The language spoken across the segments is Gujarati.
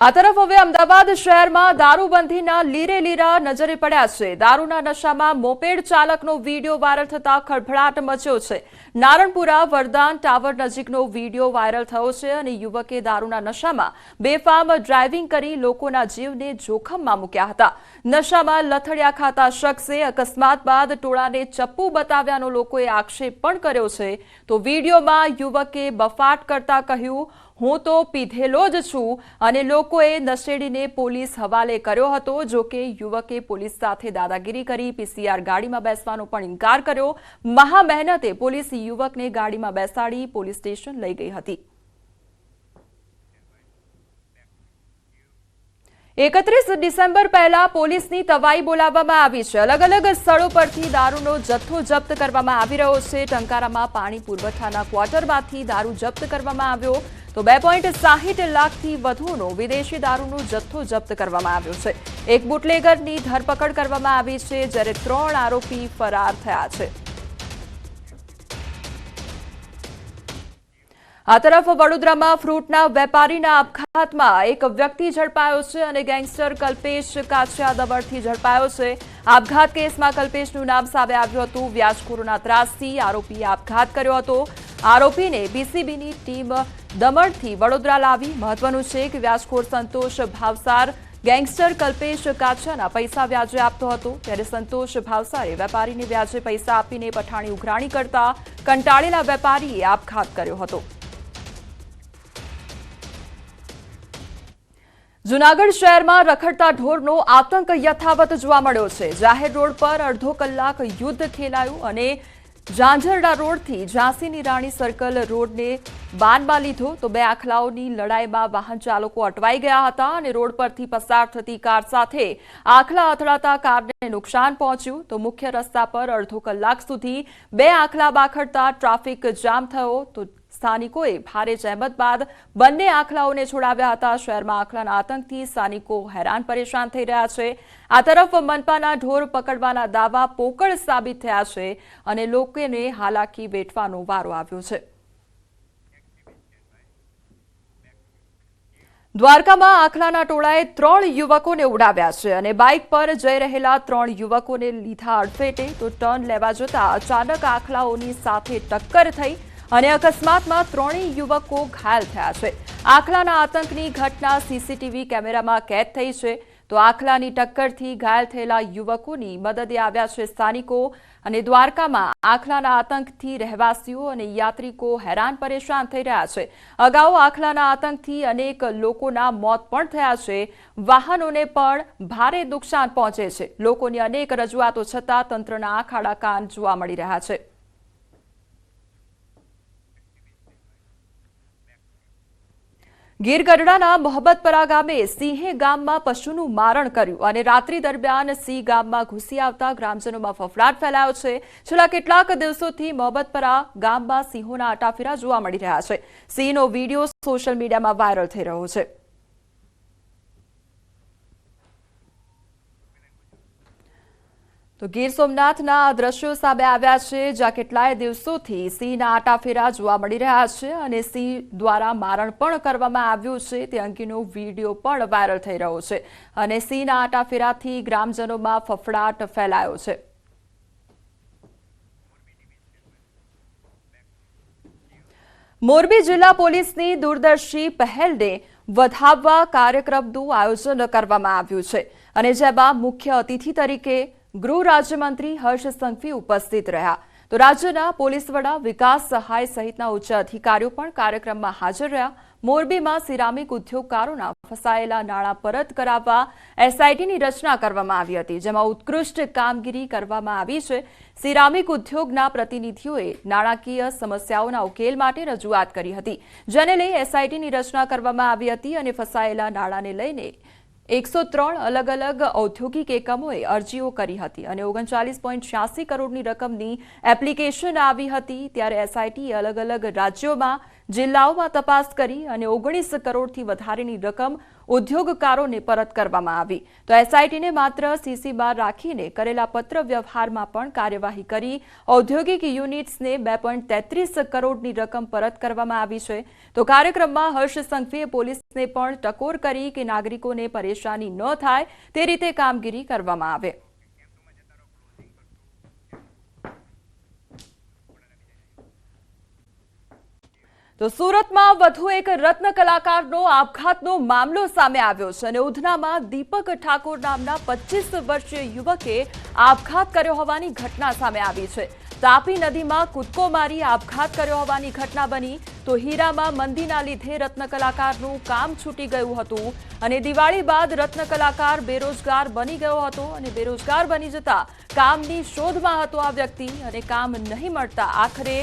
આ તરફ હવે અમદાવાદ શહેરમાં દારૂબંધીના લીરે લીરા નજરે પડ્યા છે। દારૂના નશામાં મોપેડ ચાલકનો વીડિયો વાયરલ થતા ખળભળાટ મચ્યો છે। નારણપુરા વરદાન ટાવર નજીકનો વીડિયો વાયરલ થયો છે અને યુવકે દારૂના નશામાં બેફામ ડ્રાઇવિંગ કરી લોકોના જીવને જોખમમાં મૂક્યા હતા। નશામાં લથડિયા ખાતા શખ્સે અકસ્માત બાદ ટોળાને ચપ્પુ બતાવ્યાનો લોકોએ આક્ષેપ પણ કર્યો છે। તો વીડિયોમાં યુવકે બફાટ કરતા કહ્યું, હું તો પીધેલો જ છું અને લોકોએ નશેડીને પોલીસ હવાલે કર્યો હતો। જો કે યુવકે પોલીસ સાથે દાદાગીરી કરી પીસીઆર ગાડીમાં બેસવાનો પણ ઇનકાર કર્યો। મહા મહેનતે પોલીસ યુવકને ગાડીમાં બેસાડી પોલીસ સ્ટેશન લઈ ગઈ હતી। 31 ડિસેમ્બર પહેલા પોલીસની તવાઈ બોલાવવામાં આવી છે। અલગ અલગ સ્થળો પરથી દારૂનો જથ્થો જપ્ત કરવામાં આવી રહ્યો છે। ટંકારામાં પાણી પુરવઠાના ક્વાર્ટરમાંથી દારૂ જપ્ત કરવામાં આવ્યો તો 2.60 લાખથી વધુનો વિદેશી દારૂનો જથ્થો જપ્ત કરવામાં આવ્યો છે। એક બુટલેગરની ધરપકડ કરવામાં આવી છે જ્યારે 3 આરોપી ફરાર થયા છે। આ તરફ વડોદરામાં ફ્રૂટના વેપારીના આપઘાતમાં એક વ્યક્તિ ઝડપાયો છે અને ગેંગસ્ટર કલ્પેશ કાછિયા દબડથી ઝડપાયો છે। આપઘાત કેસમાં કલ્પેશનું નામ સામે આવ્યું હતું। વ્યાજખોરોના ત્રાસથી આરોપીએ આપઘાત કર્યો હતો। આરોપીને બીસીબીની ટીમ દમણથી વડોદરા લાવી। મહત્વનું છે કે વ્યાજખોર સંતોષ ભાવસાર ગેંગસ્ટર કલ્પેશ કાછિયાના પૈસા વ્યાજે આપતો હતો ત્યારે સંતોષ ભાવસારે વેપારીને વ્યાજે પૈસા આપીને પઠાણી ઉઘરાણી કરતા કંટાળેલા વેપારીએ આપઘાત કર્યો હતો। જૂનાગઢ શહેરમાં રખડતા ઢોરનો આતંક યથાવત જોવા મળ્યો છે। જાહેર રોડ પર અડધો કલાક યુદ્ધ ખેલાયું અને ઝાંઝરડા રોડથી ઝાંસીની રાણી સર્કલ રોડને બાનમાં લીધો તો 2 આખલાઓની લડાઈમાં વાહન ચાલકો અટવાઈ ગયા હતા અને રોડ પરથી પસાર થતી કાર સાથે આખલા અથડાતા કારને નુકસાન પહોંચ્યું તો મુખ્ય રસ્તા પર અડધો કલાક સુધી 2 આખલા બાખડતા ટ્રાફિક જામ થયો તો સ્થાનિકોએ ભારે જહેમત બાદ બંને આખલાઓને છોડાવ્યા હતા। શહેરમાં આખલાના આતંકથી સ્થાનિકો હેરાન પરેશાન થઈ રહ્યા છે। આ તરફ મનપાના ઢોર પકડવાના દાવા પોકળ સાબિત થયા છે અને લોકોને હાલાકી વેઠવાનો વારો આવ્યો છે। દ્વારકામાં આખલાના ટોળાએ 3 યુવકોને ઉડાવ્યા છે અને બાઇક પર જઈ રહેલા 3 યુવકોને લીધા અડફેટે તો ટર્ન લેવા જતા અચાનક આખલાઓની સાથે ટક્કર થઈ અને અકસ્માતમાં 3 યુવકો ઘાયલ થયા છે। આખલાના આતંકની ઘટના સીસીટીવી કેમેરામાં કેદ થઈ છે તો આખલાની ટક્કરથી ઘાયલ થયેલા યુવકોની મદદે આવ્યા છે સ્થાનિકો અને દ્વારકામાં આખલાના આતંકથી રહેવાસીઓ અને યાત્રિકો હેરાન પરેશાન થઈ રહ્યા છે। અગાઉ આખલાના આતંકથી અનેક લોકોના મોત પણ થયા છે। વાહનોને પણ ભારે નુકસાન પહોંચે છે। લોકોની અનેક રજૂઆતો છતાં તંત્રના આંખ આડા કાન જોવા મળી રહ્યા છે। ગીર ગઢડાના મોહબ્બતપરા ગામે સિંહે ગામમાં પશુનું મારણ કર્યું અને રાત્રિ દરમિયાન સિંહ ગામમાં ઘૂસી આવતા ગ્રામજનોમાં ફફડાટ ફેલાયો છે। છેલ્લા કેટલાક દિવસોથી મોહબ્બતપરા ગામમાં સિંહોના આટાફેરા જોવા મળી રહ્યા છે। સિંહનો વીડિયો સોશિયલ મીડિયામાં વાયરલ થઈ રહ્યો છે। તો ગીર સોમનાથના આ દ્રશ્યો સામે આવ્યા છે જ્યાં કેટલાય દિવસોથી સિંહના આટાફેરા જોવા મળી રહ્યા છે અને સિંહ દ્વારા મારણ પણ કરવામાં આવ્યું છે તે અંગેનો વીડિયો પણ વાયરલ થઈ રહ્યો છે અને સિંહના આટાફેરાથી ગ્રામજનોમાં ફફડાટ ફેલાયો છે। મોરબી જિલ્લા પોલીસની દૂરદર્શી પહેલને વધાવવા કાર્યક્રમનું આયોજન કરવામાં આવ્યું છે અને જેમાં મુખ્ય અતિથિ તરીકે ગૃહ રાજ્યમંત્રી હર્ષ સંઘવી ઉપસ્થિત રહ્યા તો રાજ્યના પોલીસ વડા વિકાસ સહાય સહિતના ઉચ્ચ અધિકારીઓ પણ કાર્યક્રમમાં હાજર રહ્યા। મોરબીમાં સિરામિક ઉદ્યોગકારોના ફસાયેલા નાણાં પરત કરાવવા એસઆઈટીની રચના કરવામાં આવી હતી જેમાં ઉત્કૃષ્ટ કામગીરી કરવામાં આવી છે। સિરામિક ઉદ્યોગના પ્રતિનિધિઓએ નાણાકીય સમસ્યાઓના ઉકેલ માટે રજૂઆત કરી હતી જેને લઈ એસઆઈટીની રચના કરવામાં આવી હતી અને ફસાયેલા નાણાંને લઈને 103 અલગ અલગ ઔદ્યોગિક એકમોએ અરજીઓ કરી હતી અને 39.86 કરોડની રકમની એપ્લિકેશન આવી હતી ત્યારે એસઆઈટીએ અલગ અલગ રાજ્યોમાં જિલ્લાઓમાં તપાસ કરી અને 19 કરોડથી વધારેની રકમ ઉદ્યોગકારોને પરત કરવામાં આવી. તો એસઆઈટીને માત્ર સીસી બાર રાખીને કરેલા પત્ર વ્યવહારમાં પણ કાર્યવાહી કરી ઔદ્યોગિક યુનિટ્સને 2.33 કરોડની રકમ પરત કરવામાં આવી છે. તો કાર્યક્રમમાં હર્ષ સંઘવીએ પોલીસને પણ ટકોર કરી કે નાગરિકોને પરેશાની ન થાય તે રીતે કામગીરી કરવામાં આવે. તો સુરતમાં વધુ એક રત્ન કલાકારનો આપઘાતનો મામલો સામે આવ્યો છે અને ઉધનામાં દીપક ઠાકોર નામના 25 વર્ષીય યુવકે આપઘાત કર્યો હોવાની ઘટના સામે આવી છે. તાપી નદીમાં કૂદકો મારી આપઘાત કર્યો હોવાની ઘટના બની. તો હીરામાં મંદીના લીધે રત્ન કલાકારનું કામ છૂટી ગયું હતું અને દિવાળી બાદ રત્ન કલાકાર બેરોજગાર બની ગયો હતો અને બેરોજગાર બની જતા કામની શોધમાં હતો આ વ્યક્તિ અને કામ નહીં મળતા આખરે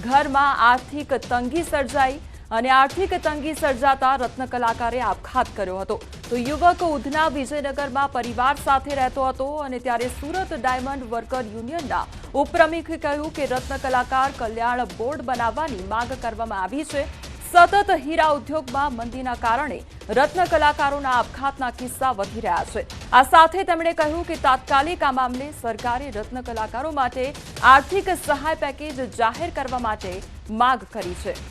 ઘરમાં આર્થિક તંગી સર્જાઈ અને આર્થિક તંગી સર્જાતા રત્ન કલાકારે આપઘાત કર્યો હતો. તો યુવક ઉધના વિજયનગરમાં પરિવાર સાથે રહેતો હતો અને ત્યારે સુરત ડાયમંડ વર્કર યુનિયનના ઉપપ્રમુખે કહ્યું કે રત્ન કલાકાર કલ્યાણ બોર્ડ બનાવવાની માંગ કરવામાં આવી છે. સતત હીરા ઉદ્યોગમાં મંદીના કારણે રત્ન કલાકારોના આપઘાતના કિસ્સા વધી રહ્યા છે. આ સાથે તેમણે કહ્યું કે તાત્કાલિક આ મામલે સરકારે રત્ન કલાકારો માટે આર્થિક સહાય પેકેજ જાહેર કરવા માટે માંગ કરી છે.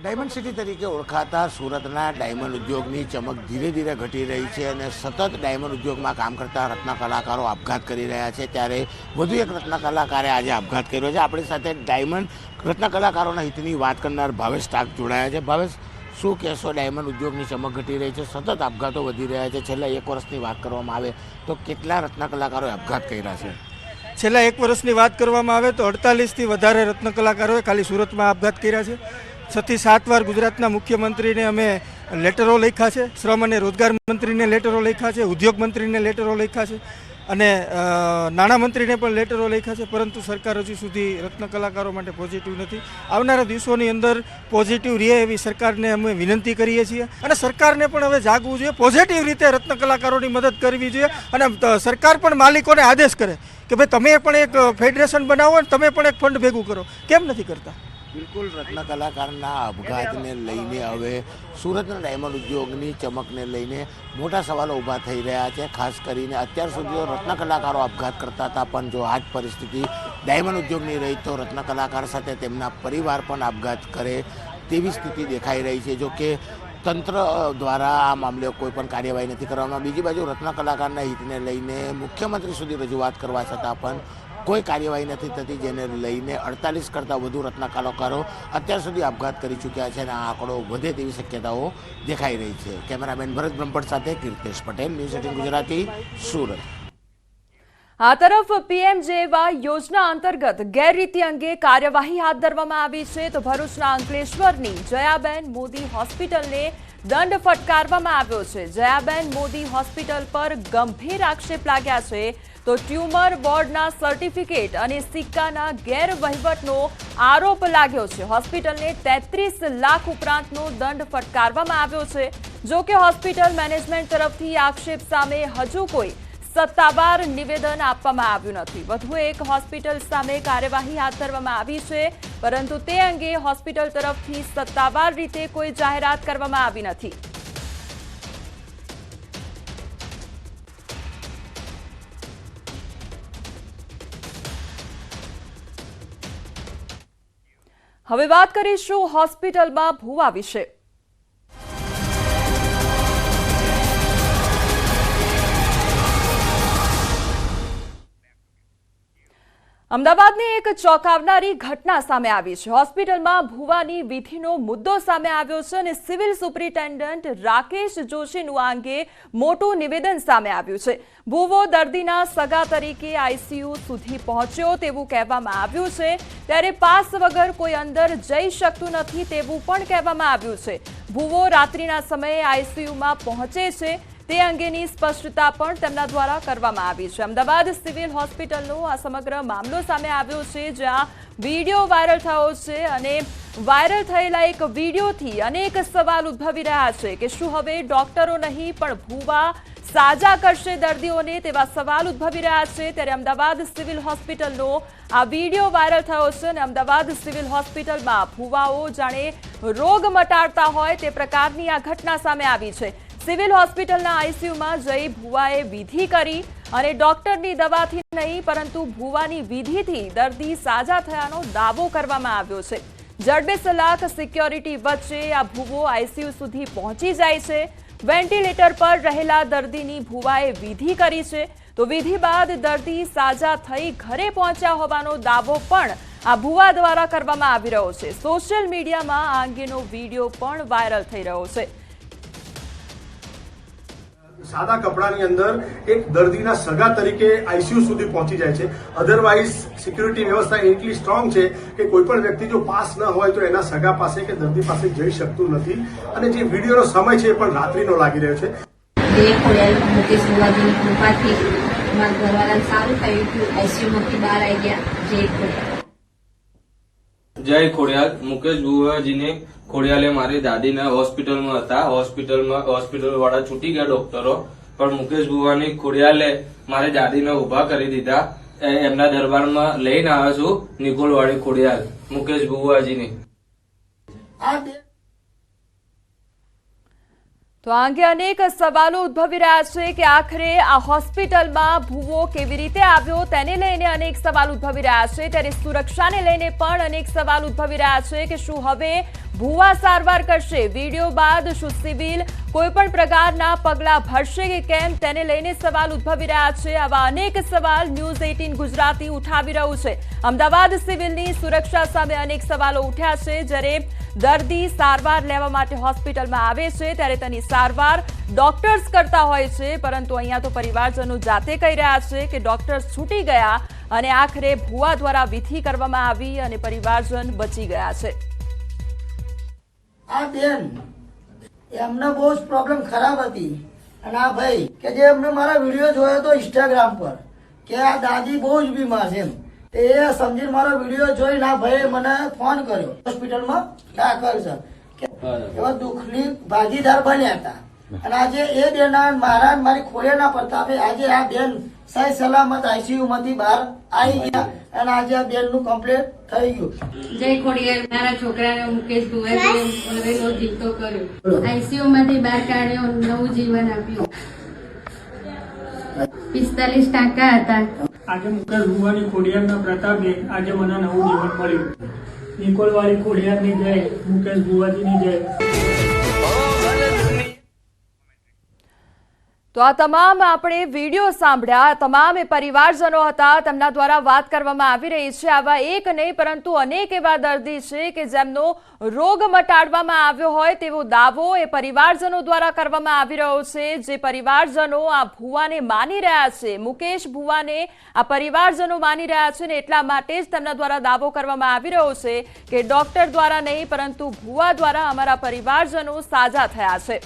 ડાયમંડ સિટી તરીકે ઓળખાતા સુરતના ડાયમંડ ઉદ્યોગની ચમક ધીરે ધીરે ઘટી રહી છે અને સતત ડાયમંડ ઉદ્યોગમાં કામ કરતા રત્ન કલાકારો આપઘાત કરી રહ્યા છે. ત્યારે વધુ એક રત્ન કલાકારે આજે આપઘાત કર્યો છે. આપણી સાથે ડાયમંડ રત્ન કલાકારોના હિતની વાત કરનાર ભાવેશ ટાક જોડાયા છે. ભાવેશ, શું કહેશો? ડાયમંડ ઉદ્યોગની ચમક ઘટી રહી છે, સતત આપઘાતો વધી રહ્યા છે. છેલ્લા 1 વર્ષની વાત કરવામાં આવે તો કેટલા રત્ન કલાકારોએ આપઘાત કર્યા છે? છેલ્લા 1 વર્ષની વાત કરવામાં આવે તો 48થી વધારે રત્ન કલાકારોએ ખાલી સુરતમાં આપઘાત કર્યા છે. 6 થી 7 વાર ગુજરાતના મુખ્યમંત્રીને અમે લેટરો લખ્યા છે, શ્રમ અને રોજગાર મંત્રીને લેટરો લખ્યા છે, ઉદ્યોગ મંત્રીને લેટરો લખ્યા છે અને નાણામંત્રીને પણ લેટરો લખ્યા છે, પરંતુ સરકાર હજુ સુધી રત્ન કલાકારો માટે પોઝિટિવ નથી. આવનારા દિવસોની અંદર પોઝિટિવ રહે એવી સરકારને અમે વિનંતી કરીએ છીએ અને સરકારને પણ હવે જાગવું જોઈએ, પોઝિટિવ રીતે રત્ન કલાકારોની મદદ કરવી જોઈએ અને સરકાર પણ માલિકોને આદેશ કરે કે ભાઈ તમે પણ એક ફેડરેશન બનાવો અને તમે પણ એક ફંડ ભેગું કરો. કેમ નથી કરતા? બિલકુલ, રત્ન કલાકારના આપઘાતને લઈને હવે સુરતના ડાયમંડ ઉદ્યોગની ચમકને લઈને મોટા સવાલો ઊભા થઈ રહ્યા છે. ખાસ કરીને અત્યાર સુધી રત્ન કલાકારો આપઘાત કરતા હતા, પણ જો આ જ પરિસ્થિતિ ડાયમંડ ઉદ્યોગની રહી તો રત્ન કલાકાર સાથે તેમના પરિવાર પણ આપઘાત કરે તેવી સ્થિતિ દેખાઈ રહી છે. જો કે તંત્ર દ્વારા આ મામલે કોઈ પણ કાર્યવાહી નથી કરવામાં. બીજી બાજુ રત્ન કલાકારના હિતને લઈને મુખ્યમંત્રી સુધી રજૂઆત કરવા છતાં પણ કોઈ કાર્યવાહી નથી થતી, જેને લઈને 48 કરતાં વધુ રત્ન કલાકારો અત્યાર સુધી આપઘાત કરી ચૂક્યા છે અને આ આંકડો વધે તેવી શક્યતાઓ દેખાઈ રહી છે. કેમેરામેન ભરત બ્રહ્મભટ્ટ સાથે કીર્તેશ પટેલ, ન્યૂઝ 18 ગુજરાતી, સુરત. આ તરફ પીએમજેએવાય યોજના અંતર્ગત ગેરરીતિ અંગે કાર્યવાહી હાથ ધરવામાં આવી છે. તો ભરૂચના અંકલેશ્વરની જયાબેન મોદી હોસ્પિટલને દંડ ફટકારવામાં આવ્યો છે. જયાબેન મોદી હોસ્પિટલ પર ગંભીર આક્ષેપ લાગ્યા છે. તો ટ્યુમર બોર્ડના સર્ટિફિકેટ અને સિક્કાના ગેરવહીવટનો આરોપ લાગ્યો છે. હોસ્પિટલને 33 લાખ ઉપરાંતનો દંડ ફટકારવામાં આવ્યો છે. જો કે હોસ્પિટલ મેનેજમેન્ટ તરફથી આક્ષેપ સામે હજુ કોઈ સત્તાવાર નિવેદન આપવામાં આવ્યું નથી. વધુ એક હોસ્પિટલ સામે કાર્યવાહી હાથ ધરવામાં આવી છે, પરંતુ તે અંગે હોસ્પિટલ તરફથી સત્તાવાર રીતે કોઈ જાહેરાત કરવામાં આવી નથી. હવે વાત કરીશું હોસ્પિટલમાં ભૂવા વિશે. અમદાવાદની એક ચોંકાવનારી ઘટના સામે આવી છે. હોસ્પિટલમાં ભૂવાની વિધિનો મુદ્દો સામે આવ્યો છે અને સિવિલ સુપ્રિન્ટેન્ડન્ટ રાકેશ જોશીનું આ અંગે મોટું નિવેદન સામે આવ્યું છે. ભૂવો દર્દીના સગા તરીકે આઈસીયુ સુધી પહોંચ્યો તેવું કહેવામાં આવ્યું છે. ત્યારે પાસ વગર કોઈ અંદર જઈ શકતું નથી તેવું પણ કહેવામાં આવ્યું છે. ભૂવો રાત્રિના સમયે આઈસીયુમાં પહોંચે છે તે અંગેની સ્પષ્ટતા પણ તેમના દ્વારા કરવામાં આવી છે. અમદાવાદ સિવિલ હોસ્પિટલનો આ સમગ્ર મામલો સામે આવ્યો છે, જ્યાં વિડીયો વાયરલ થયો છે અને વાયરલ થયેલા એક વિડીયોથી અનેક સવાલ ઉદ્ભવી રહ્યા છે કે શું હવે ડોક્ટરો નહીં પણ ભૂવા સાજા કરશે દર્દીઓને, તેવા સવાલ ઉદ્ભવી રહ્યા છે. ત્યારે અમદાવાદ સિવિલ હોસ્પિટલનો આ વિડીયો વાયરલ થયો છે અને અમદાવાદ સિવિલ હોસ્પિટલમાં ભૂવાઓ જાણે રોગ મટાડતા હોય તે પ્રકારની આ ઘટના સામે આવી છે. સિવિલ હોસ્પિટલના આઈસીયુમાં જઈ ભૂવાએ વિધિ કરી અને ડોક્ટરની દવાથી નહીં પરંતુ ભૂવાની વિધિથી દર્દી સાજા થયાનો દાવો કરવામાં આવ્યો છે. જડબે સલાખ સિક્યોરિટી વચ્ચે આ ભૂવો આઈસીયુ સુધી પહોંચી જાય છે. વેન્ટિલેટર પર રહેલા દર્દીની ભૂવાએ વિધિ કરી છે, તો વિધિ બાદ દર્દી સાજા થઈ ઘરે પહોંચ્યા હોવાનો દાવો પણ આ ભૂવા દ્વારા કરવામાં આવી રહ્યો છે. સોશિયલ મીડિયામાં આ અંગેનો વિડીયો પણ વાયરલ થઈ રહ્યો છે. સાદા કપડાની અંદર એક દર્દીના સગા તરીકે આઈસીયુ સુધી પહોંચી જાય છે. અધરવાઇઝ સિક્યુરિટી વ્યવસ્થા એટલી સ્ટ્રોંગ છે કે કોઈ પણ વ્યક્તિ જો પાસ ન હોય તો એના સગા પાસે કે દર્દી પાસે જઈ શકતું નથી. અને જે વિડીયોનો સમય છે એ પણ રાત્રિનો લાગી રહ્યો છે. મુકેશ ભુવાજીની કૃપાથી મારા ઘરવાળાને સારું થયું હતું. આઈસીયુમાંથી બહાર આવી ગયા. જય ખોડિયાલ. મુકેશ ભુવાજીને ખોડિયાલે મારી દાદીના હોસ્પિટલમાં હતા. હોસ્પિટલ વાળા છૂટી ગયા ડોક્ટરો, પણ મુકેશ ભુવાની ખોડિયાલે મારી દાદીને ઉભા કરી દીધા. એમના દરબારમાં લઈને આવ્યો છું નિકોલવાડી ખોડિયાલ મુકેશ ભુવાજીની. તો આ અંગે અનેક સવાલો ઉદ્ભવી રહ્યા છે કે આખરે આ હોસ્પિટલમાં ભૂવો કેવી રીતે આવ્યો તેને લઈને અનેક સવાલ ઉદ્ભવી રહ્યા છે. ત્યારે સુરક્ષાને લઈને પણ અનેક સવાલ ઉદ્ભવી રહ્યા છે કે શું હવે ભૂવા સારવાર કરશે? વિડીયો બાદ શું સિવિલ કોઈ પણ પ્રકારના પગલાં ભરશે કે કેમ તેને લઈને સવાલ ઉદ્ભવી રહ્યા છે. આવા અનેક સવાલ ન્યૂઝ 18 ગુજરાતી ઉઠાવી રહ્યું છે. અમદાવાદ સિવિલની સુરક્ષા સામે અનેક સવાલો ઉઠ્યા છે. જ્યારે દર્દી સારવાર લેવા માટે હોસ્પિટલમાં આવે છે ત્યારે તેની સારવાર ડોક્ટર્સ કરતા હોય છે, પરંતુ અહીંયા તો પરિવારજનો જાતે કહી રહ્યા છે કે ડોક્ટર્સ છૂટી ગયા અને આખરે ભૂવા દ્વારા વિધિ કરવામાં આવી અને પરિવારજન બચી ગયા છે. આ બેન એમને બહુ જ પ્રોબ્લેમ ખરાબ હતી અને આ ભાઈ કે જે એમને મારા વિડીયો જોયો હતો ઇન્સ્ટાગ્રામ પર કે આ દાદી બહુ જ બીમાર છે એમ, એ સમજીને મારો વિડીયો જોઈને આ ભાઈ મને ફોન કર્યો. હોસ્પિટલમાં દાખલ છે કે એવા દુઃખની ભાગીદાર બન્યા હતા અને આજે એ બેન મારા મારી ખોડિયાના પ્રતાપે આજે આ બેન સહી સલામત આઈસીયુ માંથી બહાર આવી ગયા અને આજે આ બેન નું કમ્પ્લીટ થઈ ગયું. જય ખોડિયાર. મારા છોકરાને મુકેશ ભુવાજીએ જીવતો કર્યો. આઈસીયુ માંથી બહાર કાઢ્યો, નવું જીવન આપ્યું. 45 ટાંકા હતા. આજે મુકેશ ભુવાની ખોડિયારના પ્રતાપે આજે મને નવું જીવન મળ્યું. નિકોલવાળી ખોડિયારની જય, મુકેશ ભુવાજીની જય. તો આ તમામ આપણે વિડીયો સાંભળ્યા, તમામ એ પરિવારજનો હતા, તેમના દ્વારા વાત કરવામાં આવી રહી છે. આવા એક નહીં પરંતુ અનેક એવા દર્દી છે કે જેમનો રોગ મટાડવામાં આવ્યો હોય તેવો દાવો એ પરિવારજનો દ્વારા કરવામાં આવી રહ્યો છે. જે પરિવારજનો આ ભુવાને માની રહ્યા છે, મુકેશ ભુવાને આ પરિવારજનો માની રહ્યા છે ને એટલા માટે જ તેમના દ્વારા દાવો કરવામાં આવી રહ્યો છે કે ડોક્ટર દ્વારા નહીં પરંતુ ભુવા દ્વારા અમારા પરિવારજનો સાજા થયા છે.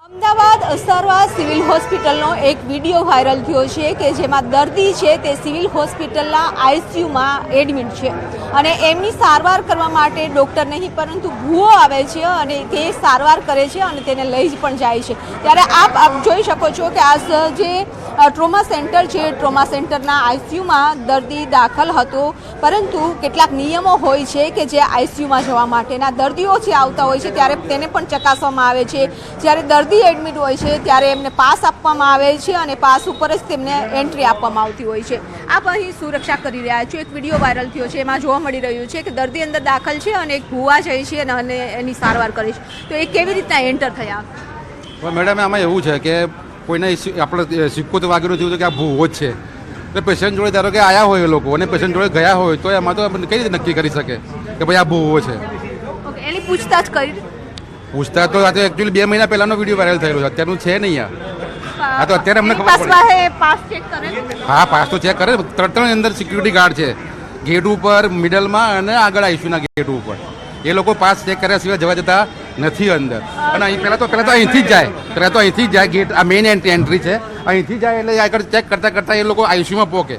અમદાવાદ અસરવા સિવિલ હોસ્પિટલનો એક વિડીયો વાયરલ થયો છે કે જેમાં દર્દી છે તે સિવિલ હોસ્પિટલના આઈસીયુમાં એડમિટ છે અને એમની સારવાર કરવા માટે ડૉક્ટર નહીં પરંતુ ભૂવો આવે છે અને તે સારવાર કરે છે અને તેને લઈ પણ જાય છે. ત્યારે આપ જોઈ શકો છો કે આ જે ટ્રોમા સેન્ટર છે, ટ્રોમા સેન્ટરના આઈસીયુમાં દર્દી દાખલ હતો, પરંતુ કેટલાક નિયમો હોય છે કે જે આઈસીયુમાં જવા માટેના દર્દીઓ જે આવતા હોય છે ત્યારે તેને પણ ચકાસવામાં આવે છે. જ્યારે દર્દી એડમિટ હોય છે ત્યારે એમને પાસ આપવામાં આવે છે અને પાસ ઉપર જ તેમને એન્ટ્રી આપવામાં આવતી હોય છે. આપ અહીં સુરક્ષા કરી રહ્યા છો. એક વિડીયો વાયરલ થયો છે, એમાં જોવા મળી રહ્યું છે કે દર્દી અંદર દાખલ છે અને એક ભૂવા જાય છે અને એની સારવાર કરે છે. તો એ કેવી રીતના એન્ટર થયા? મેડમ આમાં એવું છે કે કોઈને આપણે સિક્કો તો વાગેલો થયું કે આ ભૂવો જ છે, એટલે પેશન્ટ જોડે ધારો કે આવ્યા હોય એ લોકો અને પેશન્ટ જોડે ગયા હોય તો એમાં તો કઈ રીતે નક્કી કરી શકે કે ભાઈ આ ભૂવો છે? ઓકે, એની પૂછતાછ કરી? પૂછતા તો આ તો એકચ્યુઅલી 2 મહિના પહેલાનો વિડીયો વાયરલ થયેલો છે, અત્યારનું છે નહીં. આ તો અત્યારે અમને ખબર પડી. પાસ ચેક કરે? હા, પાસ તો ચેક કરે. 3 અંદર સિક્યુરિટી ગાર્ડ છે, ગેટ ઉપર, મિડલમાં અને આગળ આઈસીયુના ગેટ ઉપર. એ લોકો પાસ ચેક કર્યા સિવાય જવા જતા નથી અંદર. અને અહીં પહેલાં તો અહીંથી જ જાય ગેટ, આ મેઇન એન્ટ્રી છે, અહીંથી જાય એટલે આગળ ચેક કરતાં એ લોકો આઈસીયુમાં પહોંચે.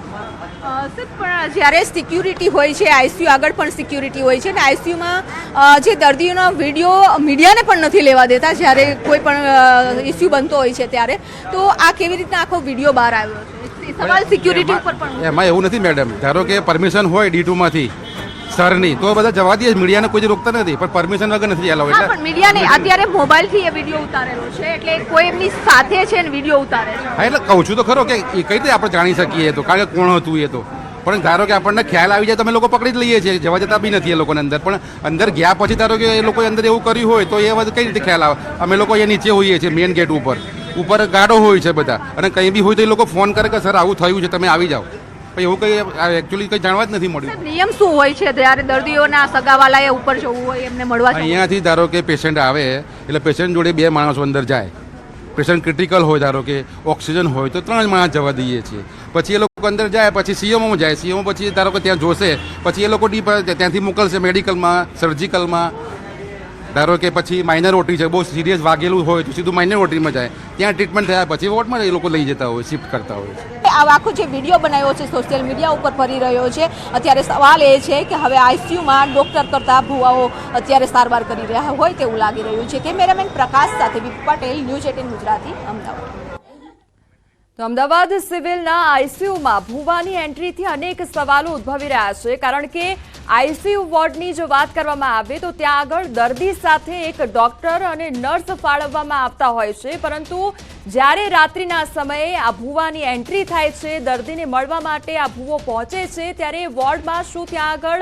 પણ જ્યારે સિક્યુરિટી હોય છે, આઈસીયુ આગળ પણ સિક્યુરિટી હોય છે અને આઈસીયુમાં જે દર્દીઓનો વિડીયો મીડિયાને પણ નથી લેવા દેતા જ્યારે કોઈ પણ ઇસ્યુ બનતો હોય છે ત્યારે, તો આ કેવી રીતના આખો વિડીયો બહાર આવ્યો છે? સવાલ સિક્યુરિટી ઉપર પણ. એમાં એવું નથી મેડમ, ધારો કે પરમિશન હોય D2માંથી સરની તો બધા જવા દે, મીડિયાને કોઈ રોકતા નથી, પણ પરમિશન વગર નથી એલાવ. હા, પણ મીડિયાને અત્યારે મોબાઈલથી એ વિડીયો ઉતારેલો છે એટલે કોઈ એમની સાથે છે ને વિડીયો ઉતારે છે. હા, એટલે કહું છું તો ખરો કે એ કઈ રીતે આપણે જાણી શકીએ તો, કારણ કે કોણ હતું એ તો. પણ ધારો કે આપણને ખ્યાલ આવી જાય તો અમે લોકો પકડી જ લઈએ છીએ, જવા જતા બી નથી એ લોકોને અંદર. પણ અંદર ગયા પછી ધારો કે એ લોકોએ અંદર એવું કર્યું હોય તો એ કઈ રીતે ખ્યાલ આવે? અમે લોકો અહીંયા નીચે હોઈએ છીએ મેઇન ગેટ ઉપર ગાર્ડો હોય છે બધા, અને કંઈ બી હોય તો એ લોકો ફોન કરે કે સર આવું થયું છે, તમે આવી જાઓ. પણ એવું કંઈ એકચ્યુઅલી કંઈ જાણવા જ નથી મળ્યું. નિયમ શું હોય છે જ્યારે દર્દીઓના સગાવાલાએ ઉપર જવું હોય, એમને મળવા જવું હોય? અહીંયાથી ધારો કે પેશન્ટ આવે એટલે પેશન્ટ જોડે 2 માણસો અંદર જાય. પેશન્ટ ક્રિટિકલ હોય, ધારો કે ઓક્સિજન હોય તો 3 માણસ જવા દઈએ છીએ. પછી એ લોકો અંદર જાય, પછી સીએમઓમાં જાય, સીએમઓ પછી ધારો કે ત્યાં જોશે, પછી એ લોકો ત્યાંથી મોકલશે મેડિકલમાં, સર્જિકલમાં. ધારો કે પછી માઇનર ઓટી છે, બહુ સિરિયસ વાગેલું હોય તો સીધું માઇનર ઓટીમાં જાય, ત્યાં ટ્રીટમેન્ટ થયા પછી વોર્ડમાં એ લોકો લઈ જતા હોય, શિફ્ટ કરતા હોય. આ આખો જે વિડીયો બનાવ્યો છે સોશિયલ મીડિયા ઉપર ફરી રહ્યો છે, અત્યારે સવાલ એ છે કે હવે આઈસીયુમાં ડોક્ટર કરતા ભુવાઓ અત્યારે સારવાર કરી રહ્યા હોય તેવું લાગી રહ્યું છે. કેમેરામેન પ્રકાશ સાથે વિપુ પટેલ, ન્યૂઝ 18 ગુજરાતી, અમદાવાદ. તો અમદાવાદ સિવિલના આઈસીયુમાં ભુવાની એન્ટ્રીથી અનેક સવાલો ઉદ્ભવી રહ્યા છે, કારણ કે આઈસીયુ વોર્ડની જો વાત કરવામાં આવે તો ત્યાં આગળ દર્દી સાથે એક ડોક્ટર અને નર્સ ફાળવવામાં આવતા હોય છે, પરંતુ જ્યારે રાત્રિના સમયે આ ભુવાની એન્ટ્રી થાય છે, દર્દીને મળવા માટે આ ભુવો પહોંચે છે, ત્યારે વોર્ડમાં શું ત્યાં આગળ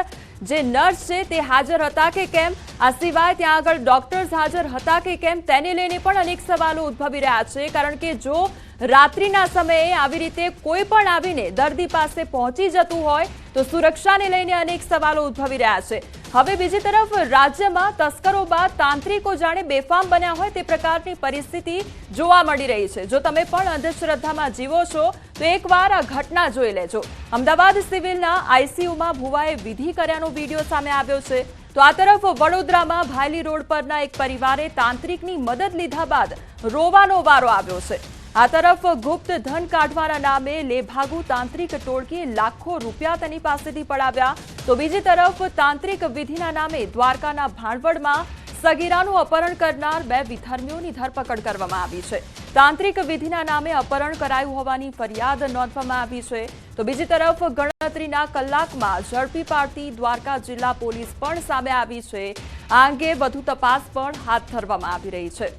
જે નર્સ છે તે હાજર હતા કે કેમ, આ સિવાય ત્યાં આગળ ડોક્ટર્સ હાજર હતા કે કેમ, તેને લઈને પણ અનેક સવાલો ઉદ્ભવી રહ્યા છે. કારણ કે જો રાત્રિના સમયે આવી રીતે કોઈ પણ આવીને દર્દી પાસે પહોંચી જતું હોય તો સુરક્ષાને લઈને અનેક સવાલો ઉદ્ભવી રહ્યા છે. હવે બીજી તરફ રાજ્યમાં તસ્કરો બાદ તાંત્રિકો જાણે બેફામ બન્યા હોય તે પ્રકારની પરિસ્થિતિ જોવા મળી રહી છે. જો તમે પણ અંધશ્રદ્ધામાં જીવો છો તો એકવાર આ ઘટના જોઈ લેજો. અમદાવાદ સિવિલના આઈસીયુમાં ભુવાએ વિધિ કર્યાનો વિડીયો સામે આવ્યો છે. તો આ તરફ વડોદરામાં ભાયલી રોડ પરના એક પરિવારે તાંત્રિકની મદદ લીધા બાદ રોવાનો વારો આવ્યો છે. આ તરફ ગુપ્ત ધન કાઢવાના નામે લેભાગુ તાંત્રિક ટોળકીએ લાખો રૂપિયા તેની પાસેથી પડાવ્યા. તો બીજી તરફ તાંત્રિક વિધિના નામે દ્વારકાના ભાણવડમાં સગીરાનું અપહરણ કરનાર 2 વિધર્મીઓની ધરપકડ કરવામાં આવી છે. તાંત્રિક વિધિના નામે અપહરણ કરાયું હોવાની ફરિયાદ નોંધવામાં આવી છે. તો બીજી તરફ ગણતરીના કલાકમાં ઝડપી પાડતી દ્વારકા જિલ્લા પોલીસ પણ સામે આવી છે. આ અંગે વધુ તપાસ પણ હાથ ધરવામાં આવી રહી છે.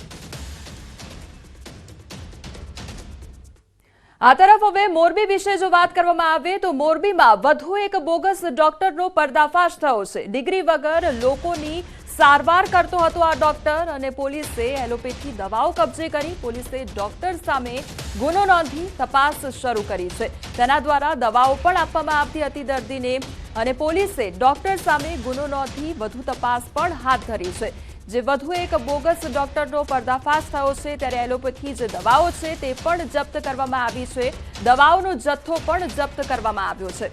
આ તરફ હવે મોરબી વિશે જો વાત કરવામાં આવે તો મોરબીમાં વધુ એક બોગસ ડોક્ટરનો પર્દાફાશ થયો છે. ડિગ્રી વગર લોકોની સારવાર કરતો હતો આ ડોક્ટર, અને પોલીસે એલોપેથી દવાઓ કબજે કરી પોલીસે ડોક્ટર સામે ગુનો નોંધી તપાસ શરૂ કરી છે. તેના દ્વારા દવાઓ પણ આપવામાં આવતી હતી દર્દીને, અને પોલીસે ડોક્ટર સામે ગુનો નોંધી વધુ તપાસ પણ હાથ ધરી છે. જે વધુ એક બોગસ ડોક્ટરનો પર્દાફાશ થયો છે, ત્યારે એલોપેથી જે દવાઓ છે તે પણ જપ્ત કરવામાં આવી છે. દવાઓનો જથ્થો પણ જપ્ત કરવામાં આવ્યો છે.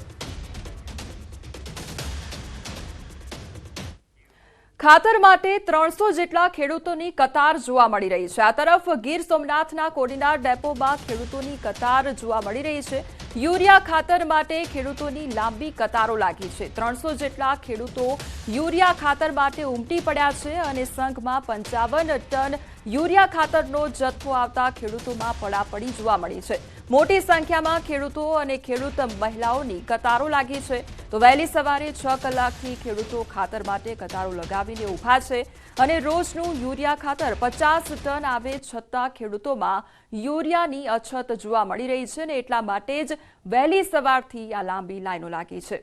ખાતર માટે 300 જેટલા ખેડૂતોની કતાર જોવા મળી રહી છે. આ તરફ ગીર સોમનાથના કોડીનાર ડેપોમાં ખેડૂતોની કતાર જોવા મળી રહી છે. યુરિયા ખાતર માટે ખેડૂતોની લાંબી કતારો લાગી છે. 300 જેટલા ખેડૂતો યુરિયા ખાતર માટે ઉમટી પડ્યા છે, અને સંઘમાં 55 ટન યુરિયા ખાતરનો જથ્થો આવતા ખેડૂતોમાં પડાપડી જોવા મળી છે. મોટી સંખ્યામાં ખેડૂતો અને ખેડૂત મહિલાઓની કતારો લાગી છે. તો વહેલી સવારે 6 કલાકથી ખેડૂતો ખાતર માટે કતારો લગાવીને ઊભા છે, અને રોજનું યુરિયા ખાતર 50 ટન આવે છતાં ખેડૂતોમાં યુરિયાની અછત જોવા મળી રહી છે, અને એટલા માટે જ વહેલી સવારથી આ લાંબી લાઈનો લાગી છે.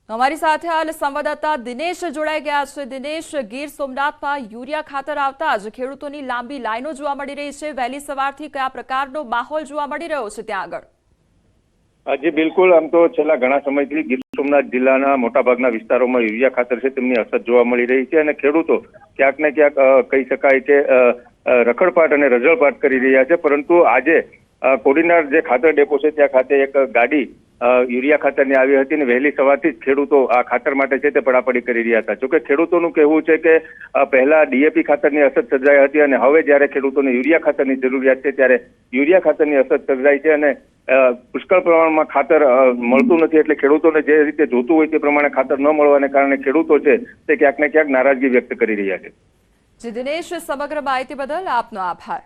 અમારી સાથે હાલ સંવાદદાતા દિનેશ જોડાઈ ગયા છે. દિનેશ, ગીર સોમનાથમાં યુરિયા ખાતર આવતા જ ખેડૂતોની લાંબી લાઈનો જોવા મળી રહી છે. વહેલી સવારથી કયા પ્રકારનો માહોલ જોવા મળી રહ્યો છે ત્યાં આગળ? જી બિલકુલ, આમ તો છેલ્લા ઘણા સમયથી ગીર સોમનાથ જિલ્લાના મોટાભાગના વિસ્તારોમાં યુરિયા ખાતર છે તેમની અછત જોવા મળી રહી છે, અને ખેડૂતો ક્યાંક ને ક્યાંક કહી શકાય કે રખડપાટ અને રઝળપાટ કરી રહ્યા છે. પરંતુ આજે કોડીનાર જે ખાતર ડેપો છે ત્યાં ખાતે એક ગાડી યુરિયા ખાતરની આવી હતી અને વહેલી સવારથી જ ખેડૂતો આ ખાતર માટે છે તે પડાપડી કરી રહ્યા હતા. જોકે ખેડૂતોનું કહેવું છે કે પહેલા ડીએપી ખાતરની અછત સર્જાઈ હતી અને હવે જ્યારે ખેડૂતોને યુરિયા ખાતરની જરૂરિયાત છે ત્યારે યુરિયા ખાતરની અછત સર્જાઈ છે અને પુષ્કળ પ્રમાણમાં ખાતર મળતું નથી, એટલે ખેડૂતોને જે રીતે જોતું હોય તે પ્રમાણે ખાતર ન મળવાને કારણે ખેડૂતો છે તે ક્યાંક ને ક્યાંક નારાજગી વ્યક્ત કરી રહ્યા છે. જી દિનેશ, સમગ્ર માહિતી બદલ આપનો આભાર.